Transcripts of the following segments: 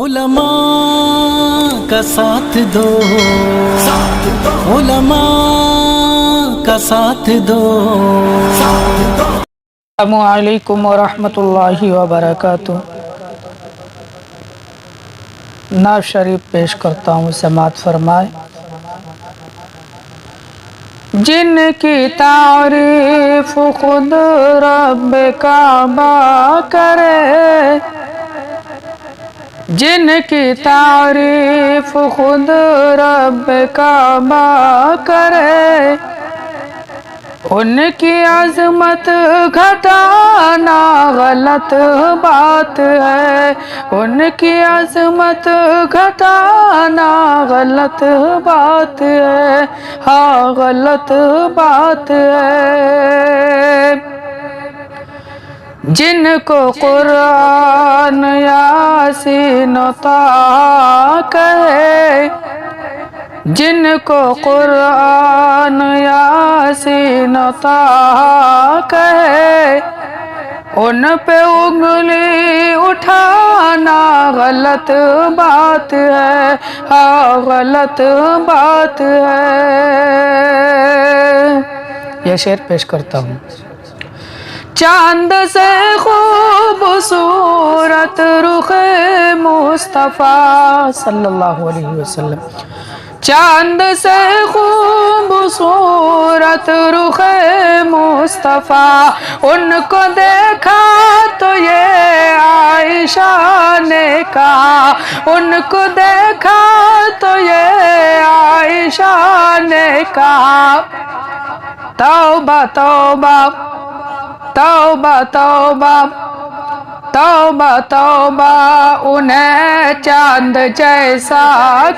علماء کا ساتھ دو، علماء کا ساتھ دو۔ السلام علیکم ورحمۃ اللہ وبرکاتہ۔ نعت شریف پیش کرتا ہوں، سماعت فرمائے۔ جن کی تعریف خود رب کعبہ کرے، جن کی تعریف خود رب کعبہ کرے، ان کی عظمت گھٹانا غلط بات ہے، ان کی عظمت گھٹانا غلط بات ہے، ہاں غلط بات ہے۔ جن کو قرآن یاسین و طٰہٰ کہے، جن کو قرآن یاسین و طٰہٰ کہے، ان پہ انگلی اٹھانا غلط بات ہے، ہاں غلط بات ہے۔ یہ شعر پیش کرتا ہوں۔ چاند سے خوبصورت رخ مصطفیٰ صلی اللہ علیہ وسلم، چاند سے خوبصورت رخ مصطفیٰ، ان کو دیکھا تو یہ عائشہ نے کہا، ان کو دیکھا تو یہ عائشہ نے کہا، توبہ توبہ توبہ توبہ توبہ توبہ، انہیں چاند جیسا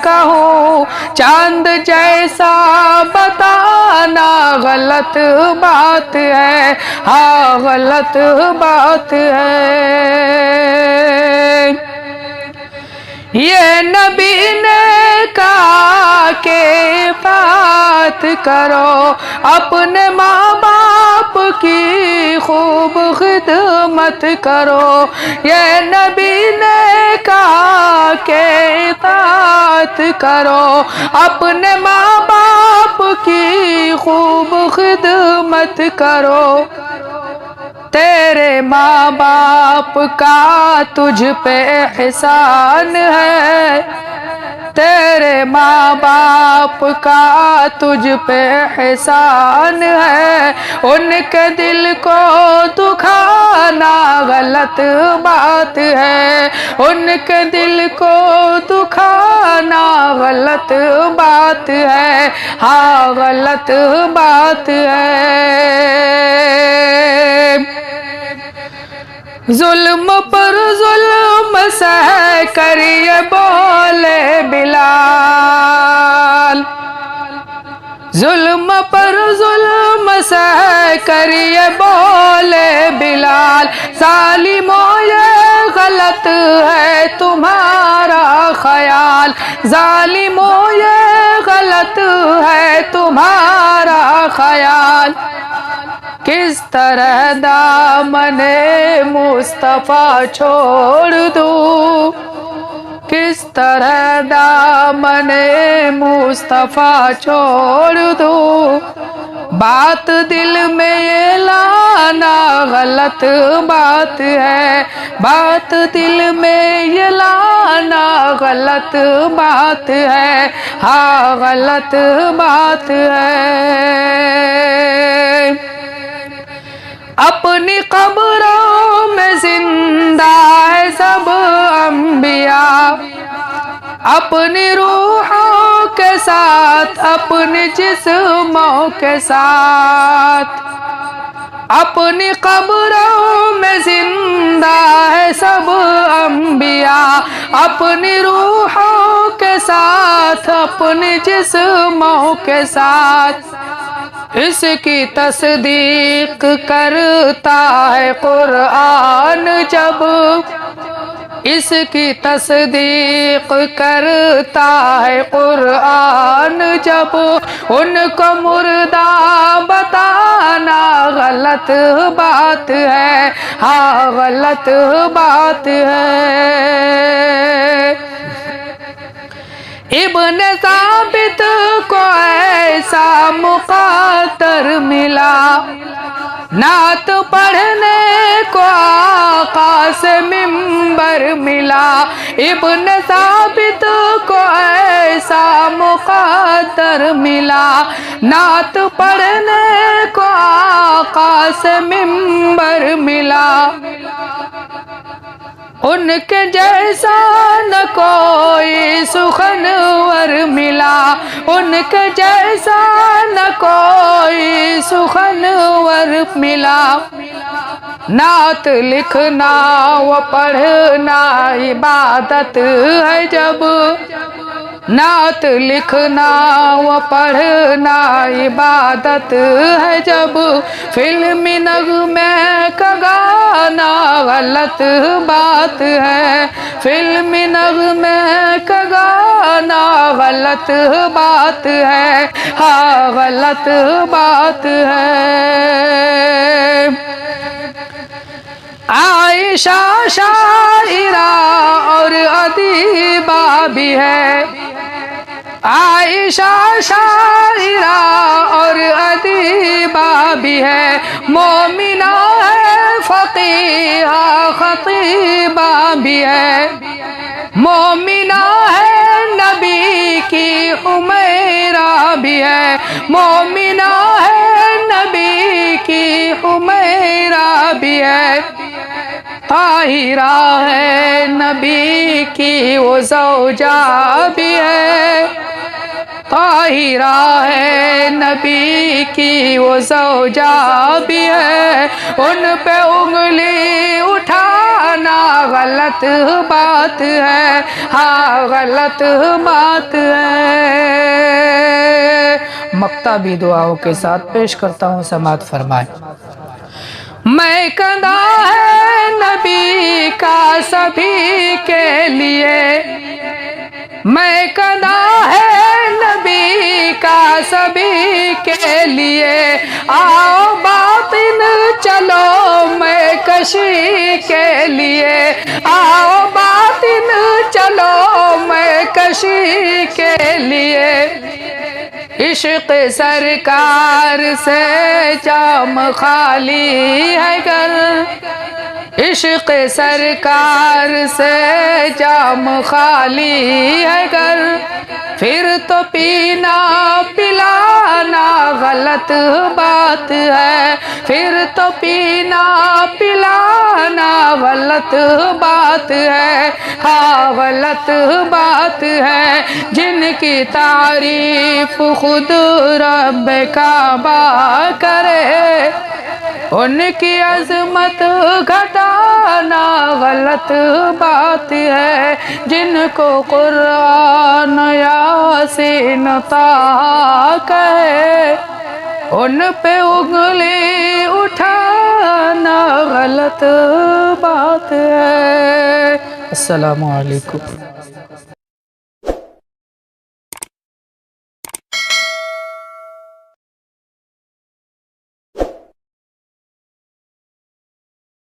کہوں، چاند جیسا بتانا غلط بات ہے، ہاں غلط بات ہے۔ یہ نبی نے کہا کہ بات کرو، اپنے ماں باپ کی خوب خدمت کرو، یہ نبی نے کہا کہ اطاعت کرو، اپنے ماں باپ کی خوب خدمت کرو، تیرے ماں باپ کا تجھ پہ احسان ہے، تیرے ماں باپ کا تجھ پہ احسان ہے، ان کے دل کو دکھانا غلط بات ہے، ان کے دل کو دکھانا غلط بات ہے، ہاں غلط بات ہے۔ ظلم پر ظلم سہ کر یہ بولے بلال، ظلم پر ظلم سہ کر یہ بولے بلال، ظالموں یہ غلط ہے تمہارا خیال، ظالموں یہ غلط ہے تمہارا خیال، کس طرح دامن مصطفیٰ چھوڑ دوں، کس طرح دامن مصطفیٰ چھوڑ دوں، بات دل میں یہ لانا غلط بات ہے، بات دل میں یہ لانا غلط بات ہے، ہاں غلط بات ہے۔ اپنی قبروں میں زندہ ہے سب انبیاء، اپنی روحوں کے ساتھ اپنی جسموں کے ساتھ، اپنی قبروں میں زندہ ہے سب انبیاء، اپنی روحوں کے ساتھ اپنی جسموں کے ساتھ، اس کی تصدیق کرتا ہے قرآن جب، اس کی تصدیق کرتا ہے قرآن جب، ان کو مردہ بتانا غلط بات ہے، ہاں غلط بات ہے۔ ابن ثابت کو ایسا مقاتر ملا، نعت پڑھنے کو آقا سے منبر ملا۔ ابن ثابت کو ایسا مقاتر ملا، نعت پڑھنے کو آقا سے منبر ملا۔ ان کے جیسا نہ کوئی سخنور ملا، ان کے جیسا نہ کوئی سخنور ملا۔ نعت لکھنا و پڑھنا عبادت ہے جب، نعت لکھنا و پڑھنا عبادت ہے جب، فلمی نغمے کا گانا غلط بات ہے، فلمی نغمے کا گانا غلط بات ہے، ہاں غلط بات ہے۔ عائشہ شاعرہ اور ادیبہ بھی ہے، عائشہ شاعرہ اور ادیبہ بھی ہے، مومنہ ہے فقیہہ خطیبہ بھی ہے، مومنہ ہے نبی کی حمیرہ بھی ہے، مومنہ ہے نبی کی حمیرہ بھی ہے، طاہرہ ہے نبی کی وہ زوجہ بھی ہے، طاہرہ ہے نبی کی وہ زوجہ بھی ہے، ان پہ انگلی اٹھانا غلط بات ہے، ہاں غلط بات ہے۔ مکتبی دعاؤں کے ساتھ پیش کرتا ہوں، سماعت فرمائیں۔ میں کندھا ہے نبی کا سبھی کے لیے، میں کندھا ہے نبی کا سبھی کے لیے، آؤ باطن چلو میں کشی کے لیے، آؤ باطن چلو میں کشی کے لیے، عشق سرکار سے جام خالی ہے گر، عشق سرکار سے جام خالی ہے گر، پھر تو پینا پلانا غلط بات ہے، پھر تو پینا پلانا غلط بات ہے، ہاں غلط بات ہے۔ جن کی تعریف خود رب کعبہ کرے، ان کی عظمت گھٹانا غلط بات ہے، جن کو قرآن یاسین طٰہٰ کہے، ان پہ انگلی اٹھانا غلط بات ہے۔ السلام علیکم۔